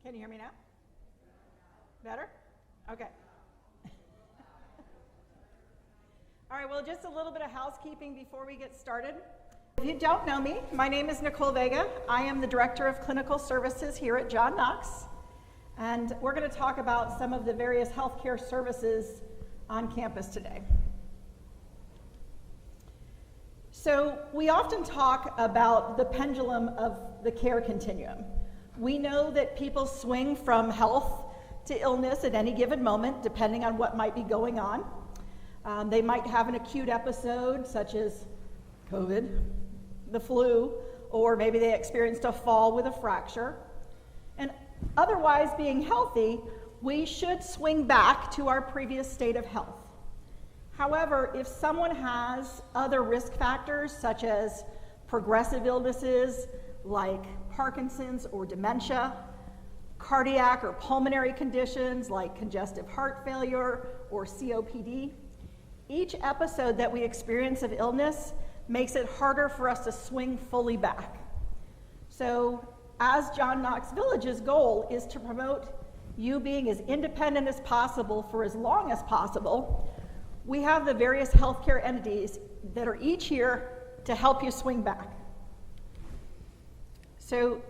Can you hear me now? Better? Okay. All right, well, just a little bit of housekeeping before we get started. If you don't know me, my name is Nicole Vega. I am the Director of Clinical Services here at John Knox. And we're going to talk about some of the various healthcare services on campus today. So we often talk about the pendulum of the care continuum. We know that people swing from health to illness at any given moment, depending on what might be going on. They might have an acute episode, such as COVID, the flu, or maybe they experienced a fall with a fracture. And otherwise, being healthy, we should swing back to our previous state of health. However, if someone has other risk factors, such as progressive illnesses like Parkinson's or dementia, cardiac or pulmonary conditions like congestive heart failure or COPD, each episode that we experience of illness makes it harder for us to swing fully back. So, as John Knox Village's goal is to promote you being as independent as possible for as long as possible, we have the various healthcare entities that are each here to help you swing back. So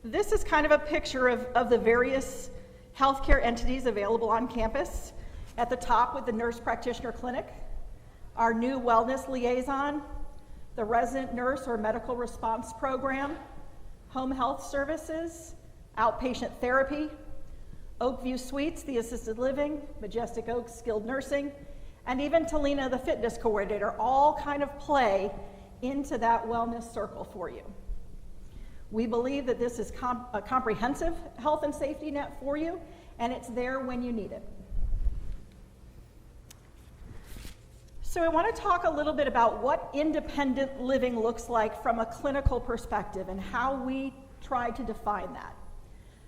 this is kind of a picture of the various healthcare entities available on campus. At the top with the nurse practitioner clinic, our new wellness liaison, the resident nurse or medical response program, home health services, outpatient therapy, Oakview Suites, the assisted living, Majestic Oaks skilled nursing, and even Talina, the fitness coordinator, all kind of play into that wellness circle for you. We believe that this is a comprehensive health and safety net for you, and it's there when you need it. So I want to talk a little bit about what independent living looks like from a clinical perspective and how we try to define that.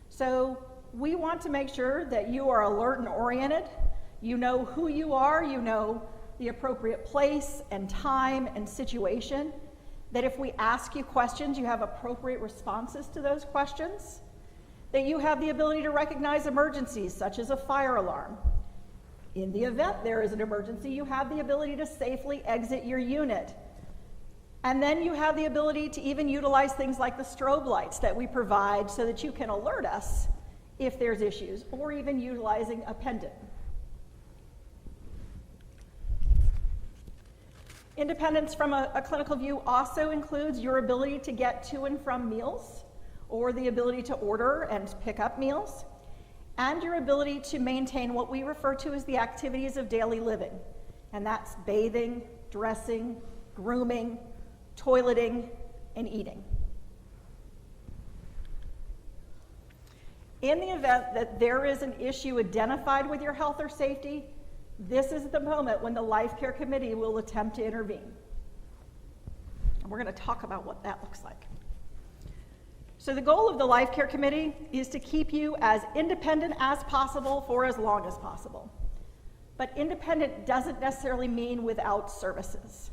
So we want to make sure that you are alert and oriented. You know who you are, you know the appropriate place and time and situation, that if we ask you questions, you have appropriate responses to those questions, that you have the ability to recognize emergencies, such as a fire alarm. In the event there is an emergency, you have the ability to safely exit your unit. And then you have the ability to even utilize things like the strobe lights that we provide so that you can alert us if there's issues, or even utilizing a pendant. Independence from a clinical view also includes your ability to get to and from meals, or the ability to order and pick up meals, and your ability to maintain what we refer to as the activities of daily living. And that's bathing, dressing, grooming, toileting, and eating. In the event that there is an issue identified with your health or safety, this is the moment when the Life Care Committee will attempt to intervene. And we're going to talk about what that looks like. So the goal of the Life Care Committee is to keep you as independent as possible for as long as possible. But independent doesn't necessarily mean without services.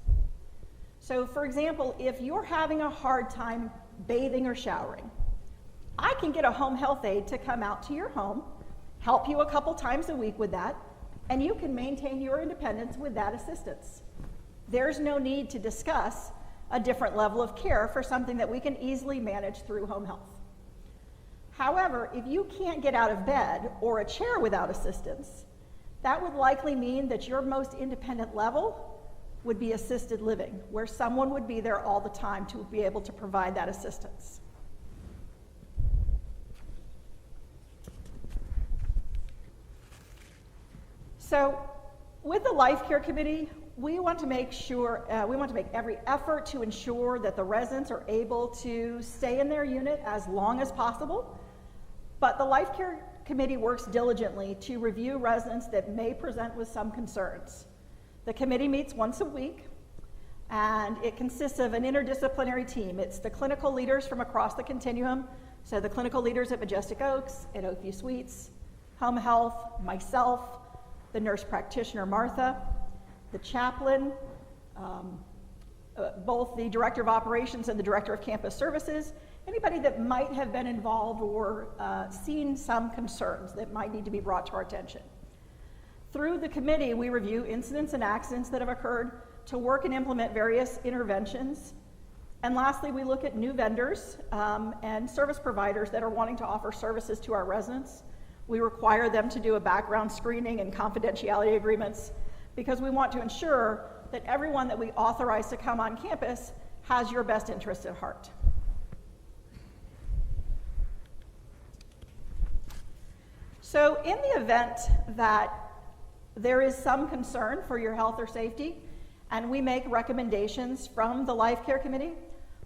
So for example, if you're having a hard time bathing or showering, I can get a home health aide to come out to your home, help you a couple times a week with that, and you can maintain your independence with that assistance. There's no need to discuss a different level of care for something that we can easily manage through home health. However, if you can't get out of bed or a chair without assistance, that would likely mean that your most independent level would be assisted living, where someone would be there all the time to be able to provide that assistance. So with the Life Care Committee, we want to make every effort to ensure that the residents are able to stay in their unit as long as possible. But the Life Care Committee works diligently to review residents that may present with some concerns. The committee meets once a week, and it consists of an interdisciplinary team. It's the clinical leaders from across the continuum, so the clinical leaders at Majestic Oaks, at Oakview Suites, home health, myself, the nurse practitioner, Martha, the chaplain, both the director of operations and the director of campus services, anybody that might have been involved or seen some concerns that might need to be brought to our attention. Through the committee, we review incidents and accidents that have occurred to work and implement various interventions. And lastly, we look at new vendors and service providers that are wanting to offer services to our residents. We require them to do a background screening and confidentiality agreements because we want to ensure that everyone that we authorize to come on campus has your best interest at heart. So in the event that there is some concern for your health or safety, and we make recommendations from the Life Care Committee,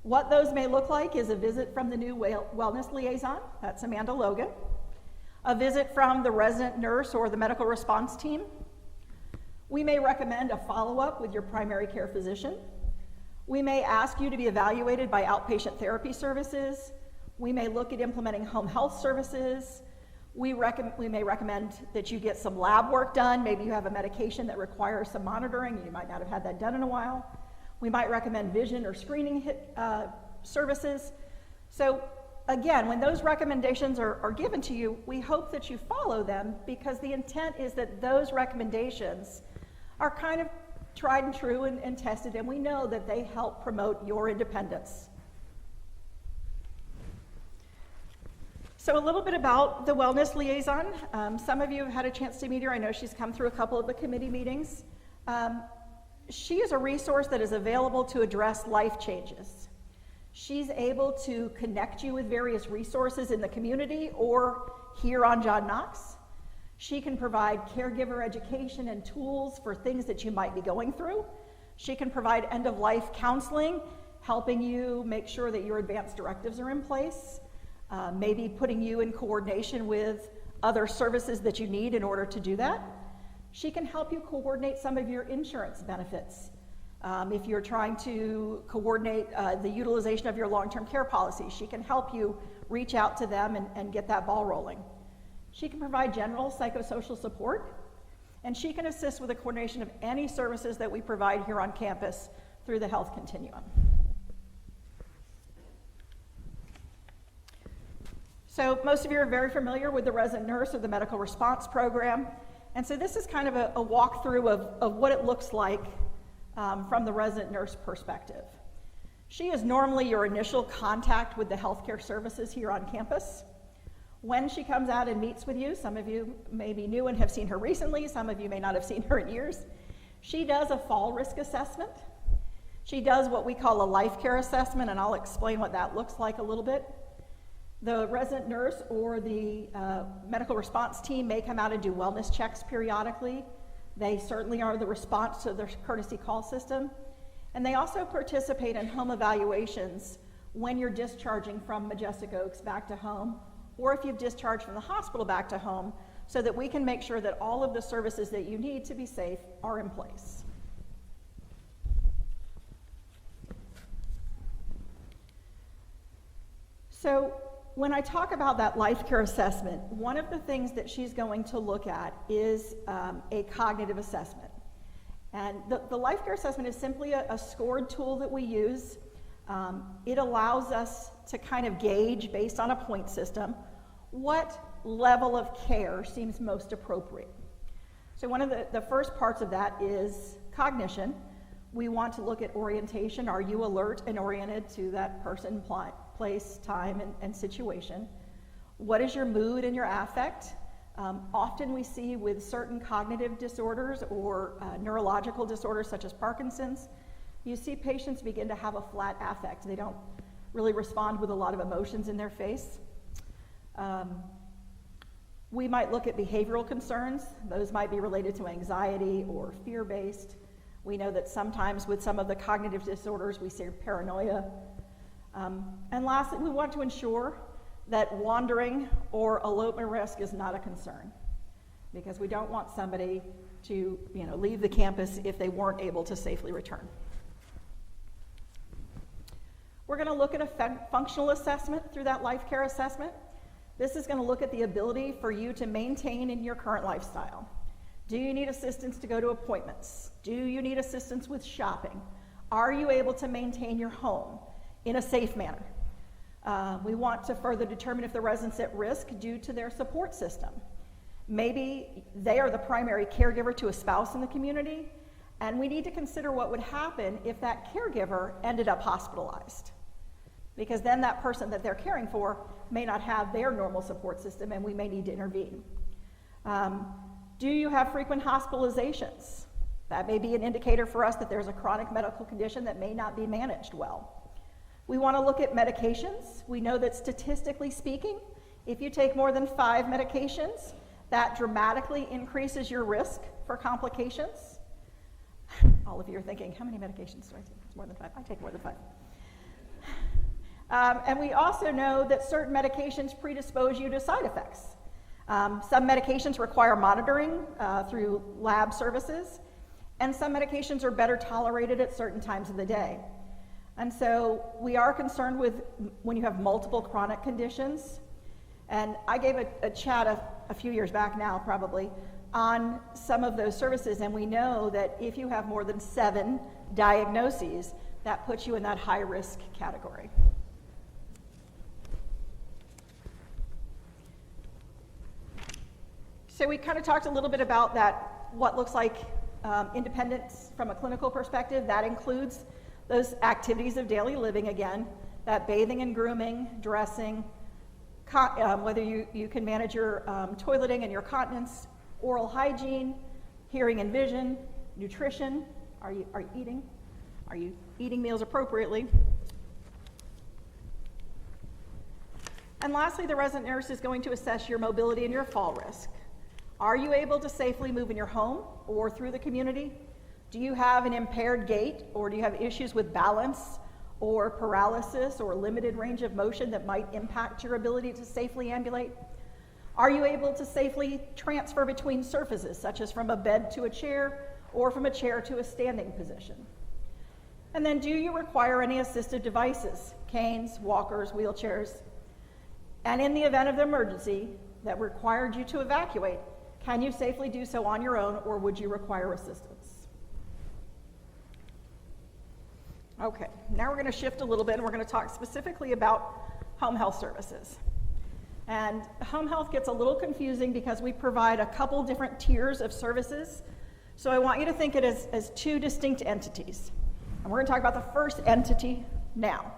what those may look like is a visit from the new Wellness Liaison, that's Amanda Logan, a visit from the resident nurse or the medical response team. We may recommend a follow-up with your primary care physician. We may ask you to be evaluated by outpatient therapy services. We may look at implementing home health services. We may recommend that you get some lab work done. Maybe you have a medication that requires some monitoring. You might not have had that done in a while. We might recommend vision or screening services. So again, when those recommendations are given to you, we hope that you follow them because the intent is that those recommendations are kind of tried and true and tested, and we know that they help promote your independence. So a little bit about the Wellness Liaison. Some of you have had a chance to meet her. I know she's come through a couple of the committee meetings. She is a resource that is available to address life changes. She's able to connect you with various resources in the community or here on John Knox. She can provide caregiver education and tools for things that you might be going through. She can provide end-of-life counseling, helping you make sure that your advanced directives are in place, maybe putting you in coordination with other services that you need in order to do that. She can help you coordinate some of your insurance benefits. If you're trying to coordinate the utilization of your long-term care policy, she can help you reach out to them and get that ball rolling. She can provide general psychosocial support, and she can assist with the coordination of any services that we provide here on campus through the Health Continuum. So most of you are very familiar with the resident nurse or the medical response program, and so this is kind of a walkthrough of what it looks like from the resident nurse perspective. She is normally your initial contact with the healthcare services here on campus. When she comes out and meets with you, some of you may be new and have seen her recently, some of you may not have seen her in years, she does a fall risk assessment. She does what we call a life care assessment, and I'll explain what that looks like a little bit. The resident nurse or the medical response team may come out and do wellness checks periodically. They certainly are the response to the courtesy call system. And they also participate in home evaluations when you're discharging from Majestic Oaks back to home, or if you've discharged from the hospital back to home, so that we can make sure that all of the services that you need to be safe are in place. So when I talk about that life care assessment, one of the things that she's going to look at is a cognitive assessment. And the life care assessment is simply a scored tool that we use. It allows us to kind of gauge, based on a point system, what level of care seems most appropriate. So one of the first parts of that is cognition. We want to look at orientation. Are you alert and oriented to that person, place, time, and situation? What is your mood and your affect? Often we see with certain cognitive disorders or neurological disorders such as Parkinson's, you see patients begin to have a flat affect. They don't really respond with a lot of emotions in their face. We might look at behavioral concerns. Those might be related to anxiety or fear-based. We know that sometimes with some of the cognitive disorders we see paranoia. And lastly, we want to ensure that wandering or elopement risk is not a concern, because we don't want somebody to leave the campus if they weren't able to safely return. We're going to look at a functional assessment through that life care assessment. This is going to look at the ability for you to maintain in your current lifestyle. Do you need assistance to go to appointments? Do you need assistance with shopping? Are you able to maintain your home in a safe manner? We want to further determine if the resident's at risk due to their support system. Maybe they are the primary caregiver to a spouse in the community, and we need to consider what would happen if that caregiver ended up hospitalized. Because then that person that they're caring for may not have their normal support system, and we may need to intervene. Do you have frequent hospitalizations? That may be an indicator for us that there's a chronic medical condition that may not be managed well. We want to look at medications. We know that statistically speaking, if you take more than 5 medications, that dramatically increases your risk for complications. All of you are thinking, how many medications do I take? It's more than 5. I take more than 5. And we also know that certain medications predispose you to side effects. Some medications require monitoring through lab services, and some medications are better tolerated at certain times of the day. And so we are concerned with when you have multiple chronic conditions. And I gave a chat a few years back now, probably, on some of those services, and we know that if you have more than 7 diagnoses, that puts you in that high-risk category. So we kind of talked a little bit about that, what looks like independence from a clinical perspective. That includes those activities of daily living again, that bathing and grooming, dressing, whether you can manage your toileting and your continence, oral hygiene, hearing and vision, nutrition. Are you eating? Are you eating meals appropriately? And lastly, the resident nurse is going to assess your mobility and your fall risk. Are you able to safely move in your home or through the community? Do you have an impaired gait, or do you have issues with balance or paralysis or limited range of motion that might impact your ability to safely ambulate? Are you able to safely transfer between surfaces, such as from a bed to a chair or from a chair to a standing position? And then, do you require any assistive devices, canes, walkers, wheelchairs? And in the event of the emergency that required you to evacuate, can you safely do so on your own, or would you require assistance? Okay, now we're going to shift a little bit, and we're going to talk specifically about home health services. And home health gets a little confusing because we provide a couple different tiers of services. So I want you to think it as 2 distinct entities. And we're going to talk about the first entity now.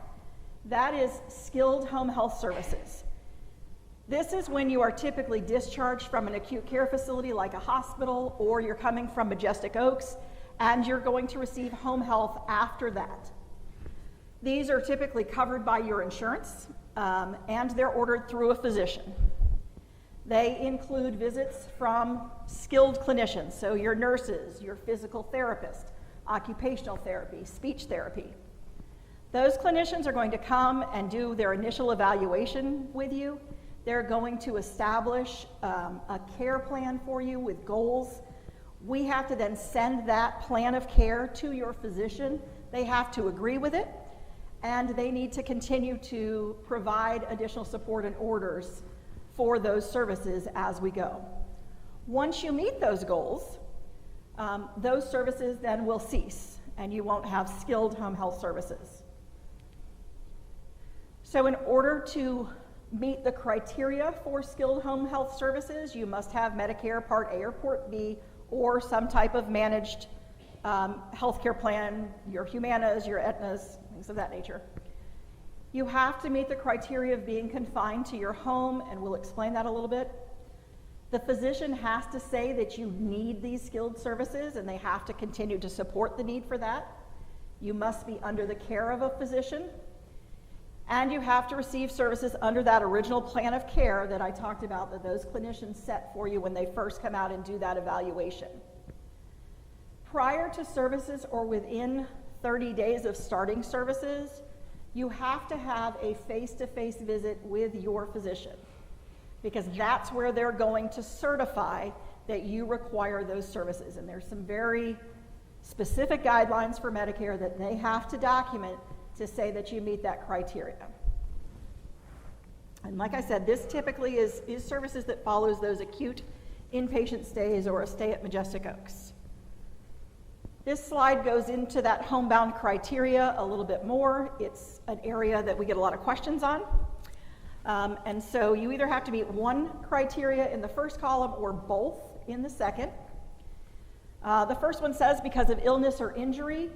That is skilled home health services. This is when you are typically discharged from an acute care facility like a hospital, or you're coming from Majestic Oaks, and you're going to receive home health after that. These are typically covered by your insurance, and they're ordered through a physician. They include visits from skilled clinicians, so your nurses, your physical therapist, occupational therapy, speech therapy. Those clinicians are going to come and do their initial evaluation with you. They're going to establish a care plan for you with goals. We have to then send that plan of care to your physician. They have to agree with it, and they need to continue to provide additional support and orders for those services as we go. Once you meet those goals, those services then will cease, and you won't have skilled home health services. So in order to meet the criteria for skilled home health services, you must have Medicare Part A or Part B, or some type of managed healthcare plan, your Humanas, your Aetnas, things of that nature. You have to meet the criteria of being confined to your home, and we'll explain that a little bit. The physician has to say that you need these skilled services, and they have to continue to support the need for that. You must be under the care of a physician, and you have to receive services under that original plan of care that I talked about, that those clinicians set for you when they first come out and do that evaluation. Prior to services or within 30 days of starting services, you have to have a face-to-face visit with your physician, because that's where they're going to certify that you require those services. And there's some very specific guidelines for Medicare that they have to document to say that you meet that criteria. And like I said, this typically is services that follows those acute inpatient stays or a stay at Majestic Oaks. This slide goes into that homebound criteria a little bit more. It's an area that we get a lot of questions on. And so you either have to meet one criteria in the first column or both in the second. The first one says because of illness or injury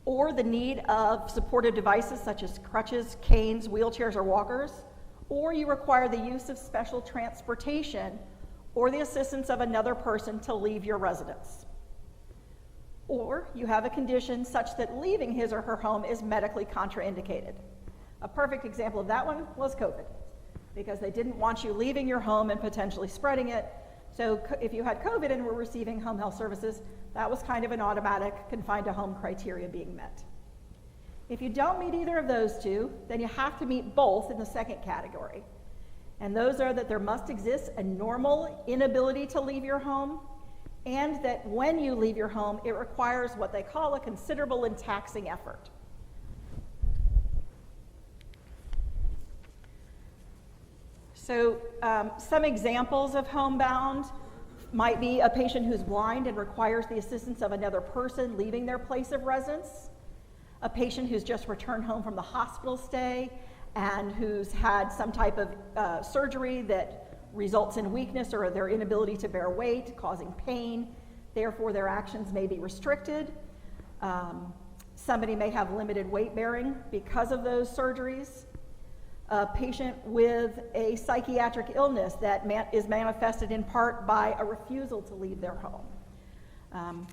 or the need of supportive devices such as crutches, canes, wheelchairs, or walkers, or you require the use of special transportation or the assistance of another person to leave your residence. Or you have a condition such that leaving his or her home is medically contraindicated. A perfect example of that one was COVID, because they didn't want you leaving your home and potentially spreading it. So if you had COVID and were receiving home health services, that was kind of an automatic confined to home criteria being met. If you don't meet either of those two, then you have to meet both in the second category. And those are that there must exist a normal inability to leave your home, and that when you leave your home, it requires what they call a considerable and taxing effort. So some examples of homebound might be a patient who's blind and requires the assistance of another person leaving their place of residence, a patient who's just returned home from the hospital stay and who's had some type of surgery that results in weakness or their inability to bear weight, causing pain, therefore their actions may be restricted. Somebody may have limited weight bearing because of those surgeries. A patient with a psychiatric illness that is manifested in part by a refusal to leave their home.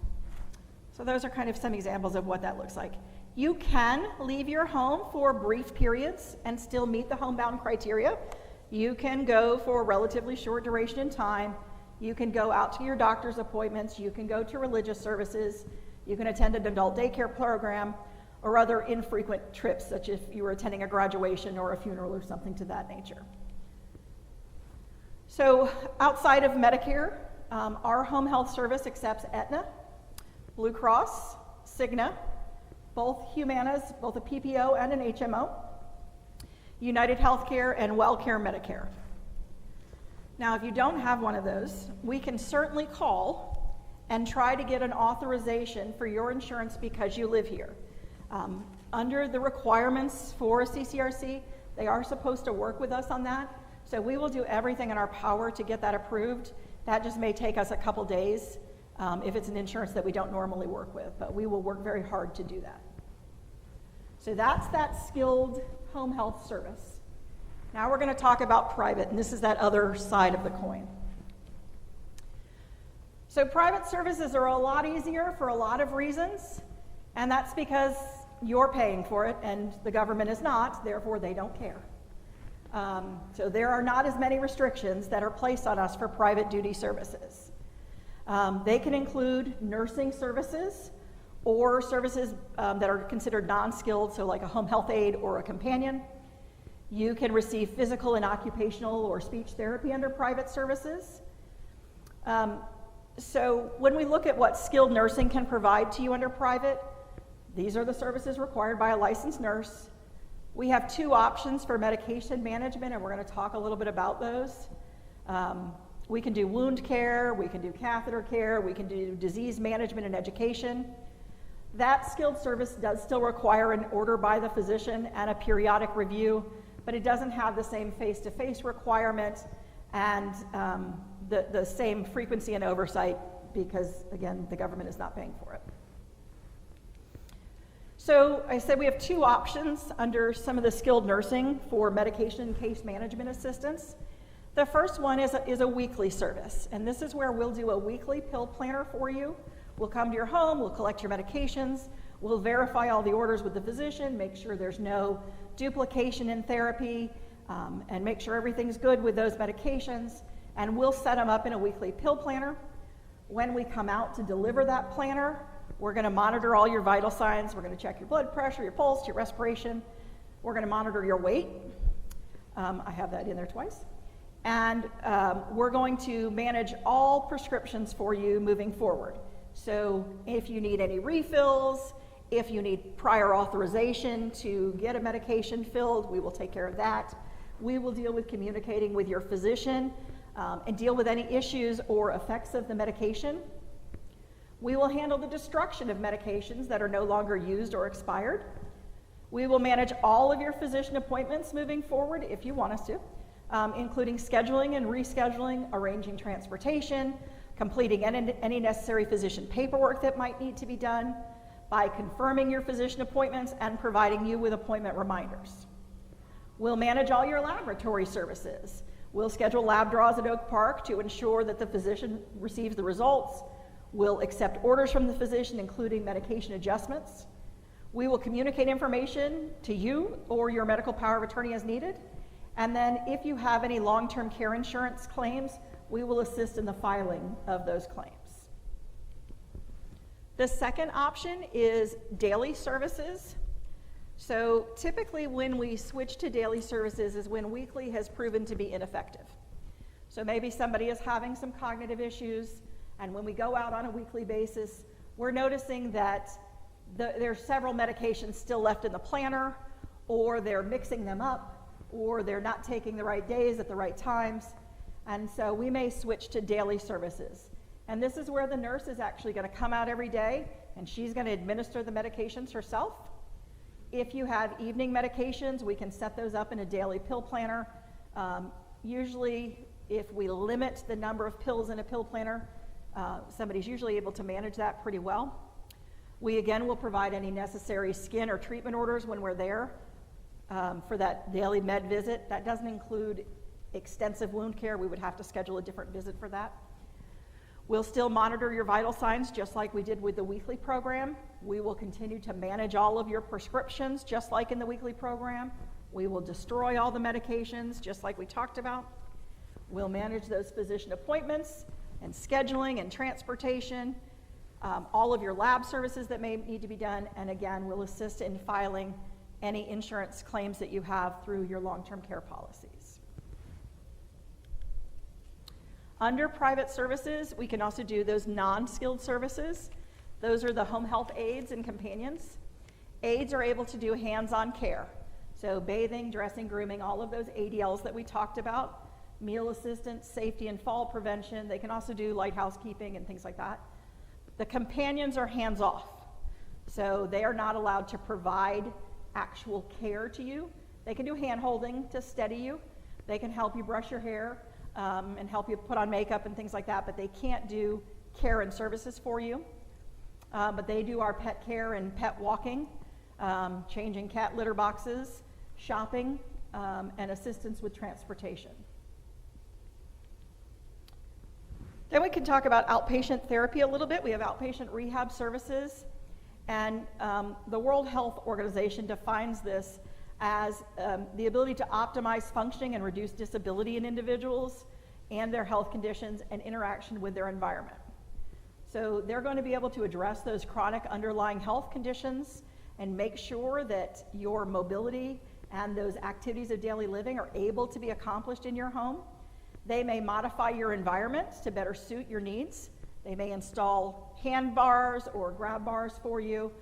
So those are kind of some examples of what that looks like. You can leave your home for brief periods and still meet the homebound criteria. You can go for a relatively short duration in time. You can go out to your doctor's appointments. You can go to religious services. You can attend an adult daycare program or other infrequent trips, such as if you were attending a graduation or a funeral or something to that nature. So outside of Medicare, our home health service accepts Aetna, Blue Cross, Cigna, both Humanas, both a PPO and an HMO, United Healthcare, and WellCare Medicare. Now, if you don't have one of those, we can certainly call and try to get an authorization for your insurance because you live here. Under the requirements for a CCRC, they are supposed to work with us on that, so we will do everything in our power to get that approved. That just may take us a couple days if it's an insurance that we don't normally work with, but we will work very hard to do that. So that's that skilled home health service. Now we're going to talk about private, and this is that other side of the coin. So private services are a lot easier for a lot of reasons, and that's because you're paying for it and the government is not, therefore they don't care. So there are not as many restrictions that are placed on us for private duty services. They can include nursing services or services that are considered non-skilled, so like a home health aide or a companion. You can receive physical and occupational or speech therapy under private services. So when we look at what skilled nursing can provide to you under private, these are the services required by a licensed nurse. We have two options for medication management, and we're going to talk a little bit about those. We can do wound care, we can do catheter care, we can do disease management and education. That skilled service does still require an order by the physician and a periodic review, but it doesn't have the same face-to-face requirement and the same frequency and oversight because, again, the government is not paying for it. So I said we have two options under some of the skilled nursing for medication and case management assistance. The first one is a weekly service, and this is where we'll do a weekly pill planner for you. We'll come to your home, we'll collect your medications, we'll verify all the orders with the physician, make sure there's no duplication in therapy, and make sure everything's good with those medications, and we'll set them up in a weekly pill planner. When we come out to deliver that planner, we're going to monitor all your vital signs. We're going to check your blood pressure, your pulse, your respiration. We're going to monitor your weight. I have that in there twice. And we're going to manage all prescriptions for you moving forward. So if you need any refills, if you need prior authorization to get a medication filled, we will take care of that. We will deal with communicating with your physician and deal with any issues or effects of the medication. We will handle the destruction of medications that are no longer used or expired. We will manage all of your physician appointments moving forward if you want us to, including scheduling and rescheduling, arranging transportation, completing any necessary physician paperwork that might need to be done, by confirming your physician appointments and providing you with appointment reminders. We'll manage all your laboratory services. We'll schedule lab draws at Oak Park to ensure that the physician receives the results. We'll accept orders from the physician, including medication adjustments. We will communicate information to you or your medical power of attorney as needed. And then if you have any long-term care insurance claims, we will assist in the filing of those claims. The second option is daily services. So typically when we switch to daily services is when weekly has proven to be ineffective. So maybe somebody is having some cognitive issues, and when we go out on a weekly basis, we're noticing that there's several medications still left in the planner, or they're mixing them up, or they're not taking the right days at the right times, and so we may switch to daily services. And this is where the nurse is actually going to come out every day, and she's going to administer the medications herself. If you have evening medications, we can set those up in a daily pill planner. Usually, if we limit the number of pills in a pill planner, somebody's usually able to manage that pretty well. We, again, will provide any necessary skin or treatment orders when we're there for that daily med visit. That doesn't include extensive wound care. We would have to schedule a different visit for that. We'll still monitor your vital signs just like we did with the weekly program. We will continue to manage all of your prescriptions just like in the weekly program. We will destroy all the medications just like we talked about. We'll manage those physician appointments and scheduling and transportation, all of your lab services that may need to be done, and again, we'll assist in filing any insurance claims that you have through your long-term care policies. Under private services, we can also do those non-skilled services. Those are the home health aides and companions. Aides are able to do hands-on care. So bathing, dressing, grooming, all of those ADLs that we talked about, meal assistance, safety and fall prevention. They can also do light housekeeping and things like that. The companions are hands-off. So they are not allowed to provide actual care to you. They can do hand-holding to steady you. They can help you brush your hair. And help you put on makeup and things like that, but they can't do care and services for you. But they do our pet care and pet walking, changing cat litter boxes, shopping, and assistance with transportation. Then we can talk about outpatient therapy a little bit. We have outpatient rehab services, and the World Health Organization defines this as the ability to optimize functioning and reduce disability in individuals and their health conditions and interaction with their environment. So they're going to be able to address those chronic underlying health conditions and make sure that your mobility and those activities of daily living are able to be accomplished in your home. They may modify your environment to better suit your needs. They may install hand bars or grab bars for you,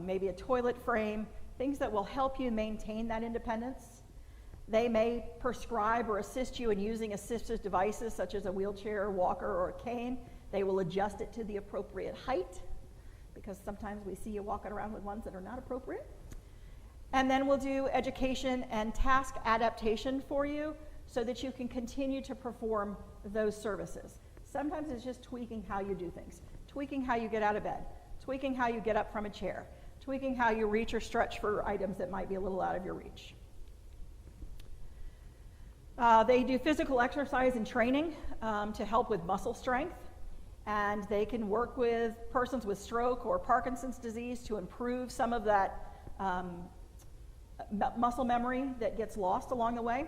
maybe a toilet frame, things that will help you maintain that independence. They may prescribe or assist you in using assistive devices such as a wheelchair, walker, or a cane. They will adjust it to the appropriate height, because sometimes we see you walking around with ones that are not appropriate. And then we'll do education and task adaptation for you so that you can continue to perform those services. Sometimes it's just tweaking how you do things, tweaking how you get out of bed, tweaking how you get up from a chair, tweaking how you reach or stretch for items that might be a little out of your reach. They do physical exercise and training to help with muscle strength, and they can work with persons with stroke or Parkinson's disease to improve some of that muscle memory that gets lost along the way.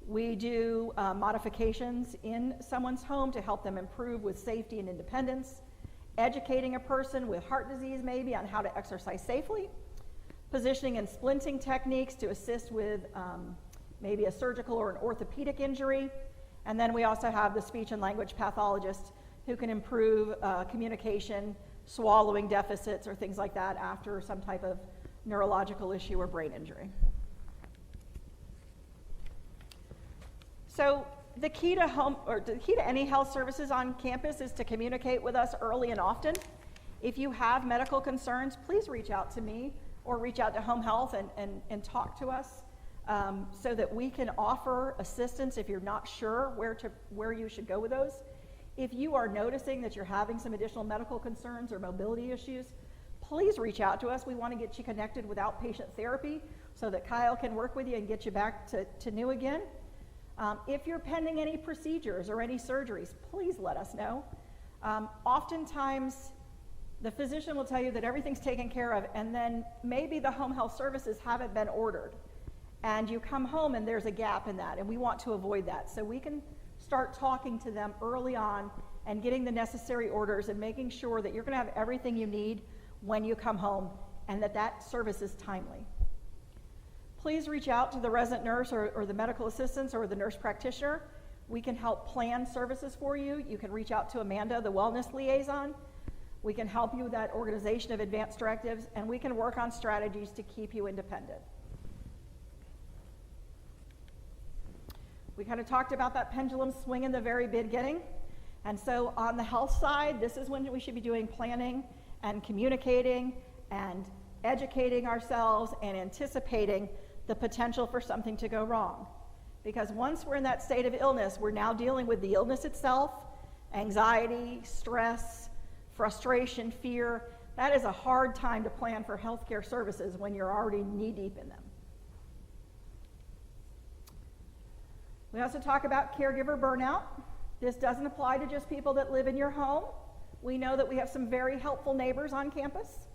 We do modifications in someone's home to help them improve with safety and independence, educating a person with heart disease maybe on how to exercise safely, positioning and splinting techniques to assist with maybe a surgical or an orthopedic injury. And then we also have the speech and language pathologist who can improve communication, swallowing deficits, or things like that after some type of neurological issue or brain injury. So the key to any health services on campus is to communicate with us early and often. If you have medical concerns, please reach out to me or reach out to home health and talk to us so that we can offer assistance if you're not sure where you should go with those. If you are noticing that you're having some additional medical concerns or mobility issues, please reach out to us. We want to get you connected with outpatient therapy so that Kyle can work with you and get you back to new again. If you're pending any procedures or any surgeries, please let us know. Oftentimes, the physician will tell you that everything's taken care of, and then maybe the home health services haven't been ordered. And you come home and there's a gap in that, and we want to avoid that. So we can start talking to them early on and getting the necessary orders and making sure that you're going to have everything you need when you come home and that service is timely. Please reach out to the resident nurse or the medical assistants or the nurse practitioner. We can help plan services for you. You can reach out to Amanda, the wellness liaison. We can help you with that organization of advanced directives, and we can work on strategies to keep you independent. We kind of talked about that pendulum swing in the very beginning. And so on the health side, this is when we should be doing planning and communicating and educating ourselves and anticipating the potential for something to go wrong. Because once we're in that state of illness, we're now dealing with the illness itself, anxiety, stress, frustration, fear. That is a hard time to plan for healthcare services when you're already knee-deep in them. We also talk about caregiver burnout. This doesn't apply to just people that live in your home. We know that we have some very helpful neighbors on campus.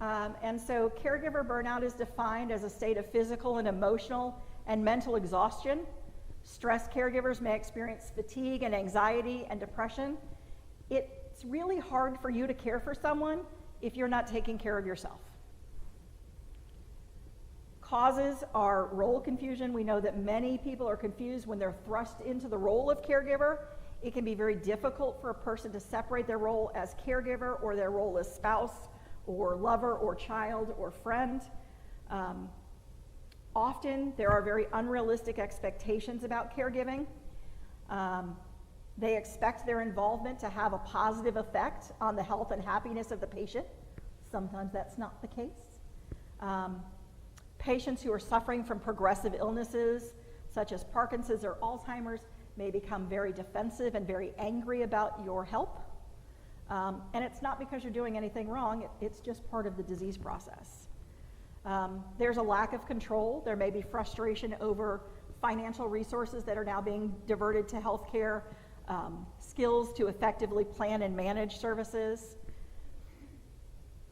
And so caregiver burnout is defined as a state of physical and emotional and mental exhaustion. Stressed caregivers may experience fatigue and anxiety and depression. It's really hard for you to care for someone if you're not taking care of yourself. Causes are role confusion. We know that many people are confused when they're thrust into the role of caregiver. It can be very difficult for a person to separate their role as caregiver or their role as spouse or lover or child or friend. Often there are very unrealistic expectations about caregiving. They expect their involvement to have a positive effect on the health and happiness of the patient. Sometimes that's not the case. Patients who are suffering from progressive illnesses, such as Parkinson's or Alzheimer's, may become very defensive and very angry about your help. And it's not because you're doing anything wrong, it's just part of the disease process. There's a lack of control. There may be frustration over financial resources that are now being diverted to healthcare, skills to effectively plan and manage services.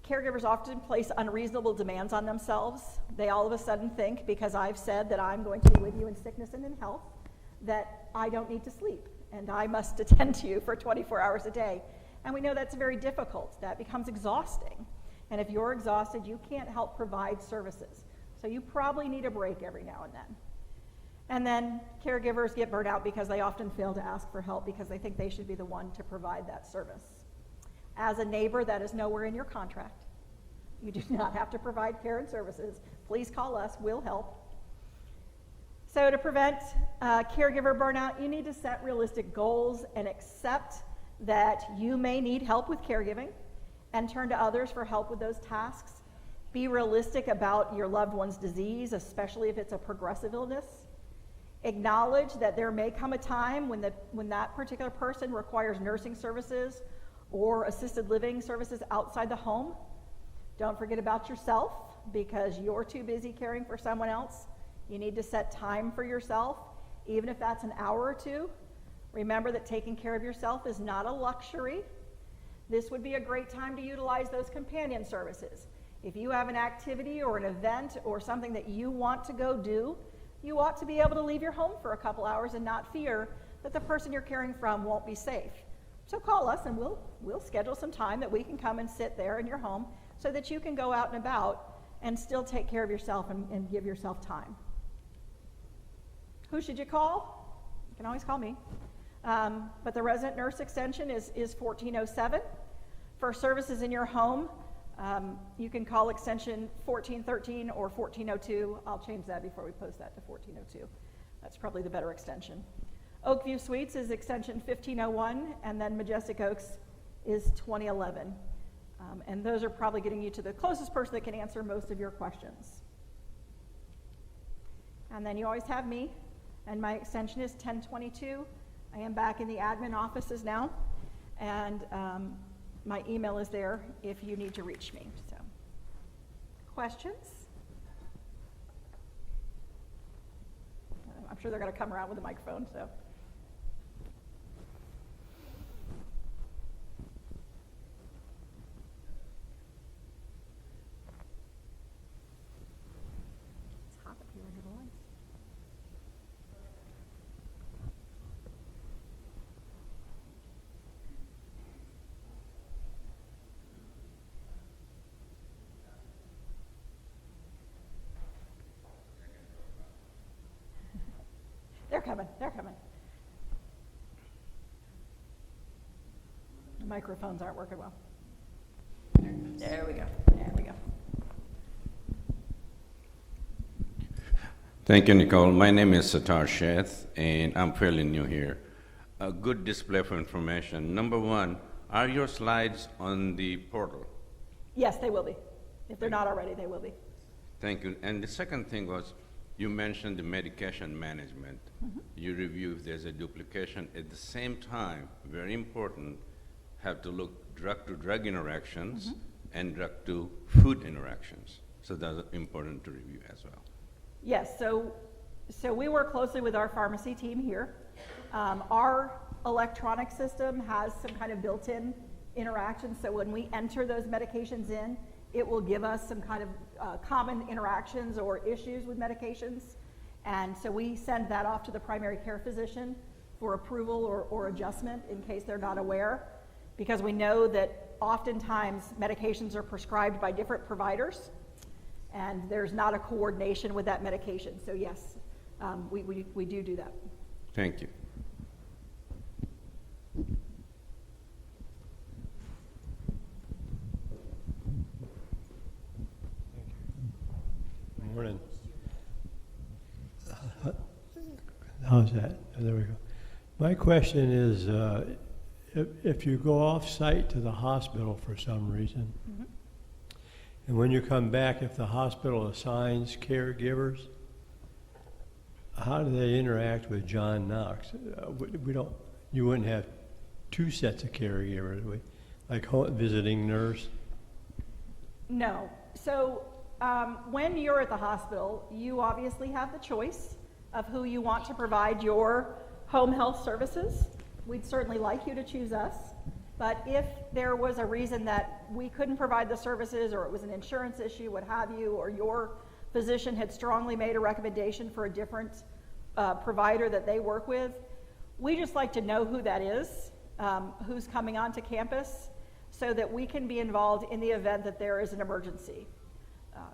Caregivers often place unreasonable demands on themselves. They all of a sudden think, because I've said that I'm going to be with you in sickness and in health, that I don't need to sleep and I must attend to you for 24 hours a day. And we know that's very difficult. That becomes exhausting. And if you're exhausted, you can't help provide services. So you probably need a break every now and then. And then caregivers get burnt out because they often fail to ask for help because they think they should be the one to provide that service. As a neighbor, that is nowhere in your contract. You do not have to provide care and services. Please call us, we'll help. So to prevent caregiver burnout, you need to set realistic goals and accept that you may need help with caregiving and turn to others for help with those tasks. Be realistic about your loved one's disease, especially if it's a progressive illness. Acknowledge that there may come a time when that particular person requires nursing services or assisted living services outside the home. Don't forget about yourself because you're too busy caring for someone else. You need to set time for yourself, even if that's an hour or two. Remember that taking care of yourself is not a luxury. This would be a great time to utilize those companion services. If you have an activity or an event or something that you want to go do, you ought to be able to leave your home for a couple hours and not fear that the person you're caring from won't be safe. So call us and we'll schedule some time that we can come and sit there in your home so that you can go out and about and still take care of yourself and give yourself time. Who should you call? You can always call me. But the resident nurse extension is 1407. For services in your home, you can call extension 1413 or 1402. I'll change that before we post that to 1402. That's probably the better extension. Oakview Suites is extension 1501, and then Majestic Oaks is 2011. And those are probably getting you to the closest person that can answer most of your questions. And then you always have me, and my extension is 1022. I am back in the admin offices now, and my email is there if you need to reach me. So, questions? I'm sure they're going to come around with a microphone, so. It's hot up here under the lights. They're coming. The microphones aren't working well. There we go. Thank you, Nicole. My name is Satar Sheth, and I'm fairly new here. A good display for information. Number one, are your slides on the portal? Yes, they will be. If they're not already, they will be. Thank you. And the second thing was, you mentioned the medication management. Mm-hmm. You review if there's a duplication. At the same time, very important, have to look drug-to-drug interactions and drug-to-food interactions. So that's important to review as well. Yes, so we work closely with our pharmacy team here. Our electronic system has some kind of built-in interaction, so when we enter those medications in, it will give us some kind of common interactions or issues with medications. And so we send that off to the primary care physician for approval or adjustment in case they're not aware, because we know that oftentimes medications are prescribed by different providers and there's not a coordination with that medication. So yes, we do that. Thank you. Good morning. How's that? There we go. My question is, if you go off-site to the hospital for some reason, and when you come back, if the hospital assigns caregivers, how do they interact with John Knox? You wouldn't have two sets of caregivers, like visiting nurse? No. So when you're at the hospital, you obviously have the choice of who you want to provide your home health services. We'd certainly like you to choose us, but if there was a reason that we couldn't provide the services, or it was an insurance issue, what have you, or your physician had strongly made a recommendation for a different provider that they work with, we just like to know who that is, who's coming onto campus, so that we can be involved in the event that there is an emergency.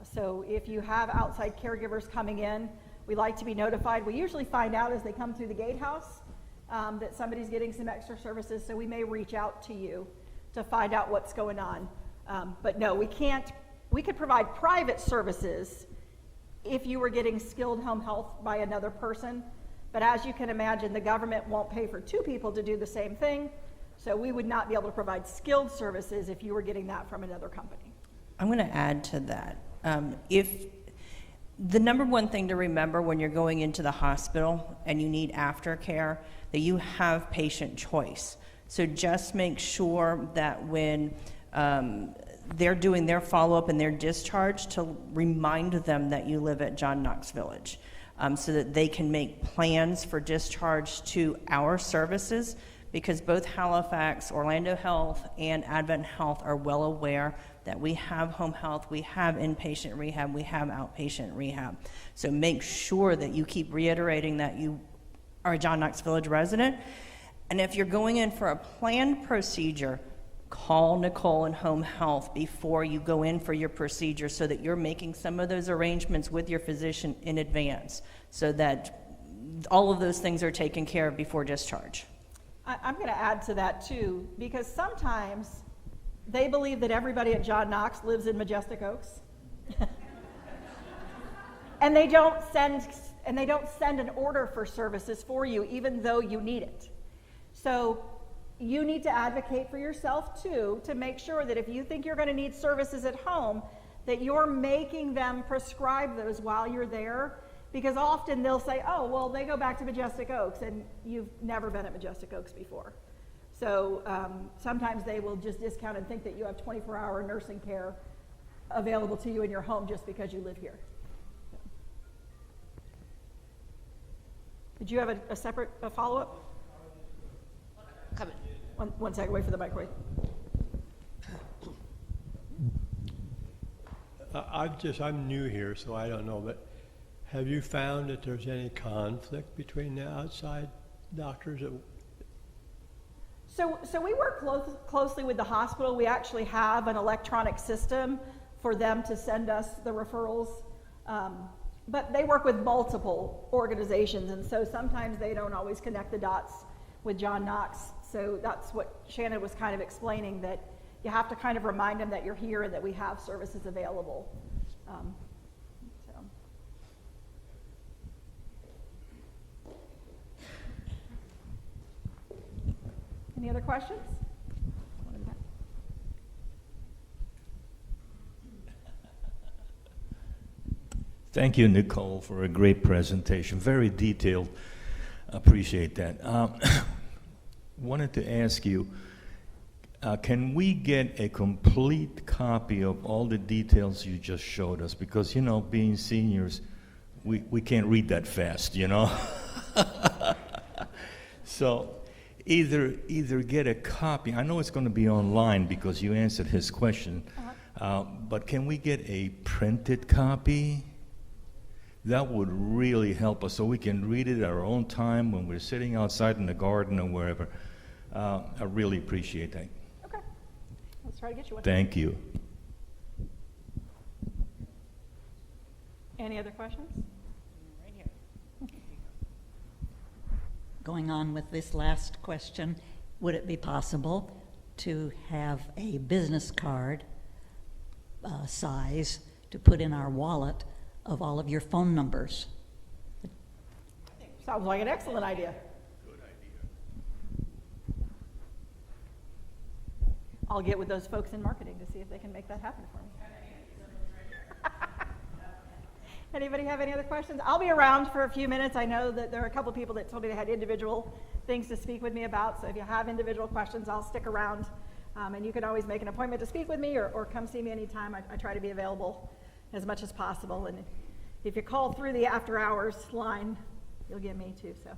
So if you have outside caregivers coming in, we like to be notified. We usually find out as they come through the gatehouse that somebody's getting some extra services, so we may reach out to you to find out what's going on. But no, we can't. We could provide private services if you were getting skilled home health by another person, but as you can imagine, the government won't pay for two people to do the same thing, so we would not be able to provide skilled services if you were getting that from another company. I'm going to add to that. If the number one thing to remember when you're going into the hospital and you need aftercare, that you have patient choice. So just make sure that when they're doing their follow-up and their discharge, to remind them that you live at John Knox Village, so that they can make plans for discharge to our services, because both Halifax, Orlando Health, and Advent Health are well aware that we have home health, we have inpatient rehab, we have outpatient rehab. So make sure that you keep reiterating that you are a John Knox Village resident. And if you're going in for a planned procedure, call Nicole in home health before you go in for your procedure, so that you're making some of those arrangements with your physician in advance, so that all of those things are taken care of before discharge. I'm going to add to that too, because sometimes they believe that everybody at John Knox lives in Majestic Oaks. And they don't send and they don't send an order for services for you, even though you need it. So you need to advocate for yourself too, to make sure that if you think you're going to need services at home, that you're making them prescribe those while you're there, because often they'll say, oh, well, they go back to Majestic Oaks, and you've never been at Majestic Oaks before. So sometimes they will just discount and think that you have 24-hour nursing care available to you in your home just because you live here. So. Did you have a separate follow-up? Coming. One second, wait for the microwave. I'm new here, so I don't know, but have you found that there's any conflict between the outside doctors? So we work closely with the hospital. We actually have an electronic system for them to send us the referrals. But they work with multiple organizations, and so sometimes they don't always connect the dots with John Knox. So that's what Shannon was kind of explaining, that you have to kind of remind them that you're here and that we have services available. Any other questions? Thank you, Nicole, for a great presentation. Very detailed. Appreciate that. Wanted to ask you, can we get a complete copy of all the details you just showed us? Because, you know, being seniors, we can't read that fast, you know? So either get a copy. I know it's going to be online because you answered his question, but can we get a printed copy? That would really help us so we can read it at our own time when we're sitting outside in the garden or wherever. I really appreciate that. Okay. Let's try to get you one. Thank you. Any other questions? Right here. Going on with this last question, would it be possible to have a business card size to put in our wallet of all of your phone numbers? Sounds like an excellent idea. Good idea. I'll get with those folks in marketing to see if they can make that happen for me. Anybody have any other questions? I'll be around for a few minutes. I know that there are a couple people that told me they had individual things to speak with me about, so if you have individual questions, I'll stick around. And you can always make an appointment to speak with me or come see me anytime. I try to be available as much as possible. And if you call through the after hours line, you'll get me too, so.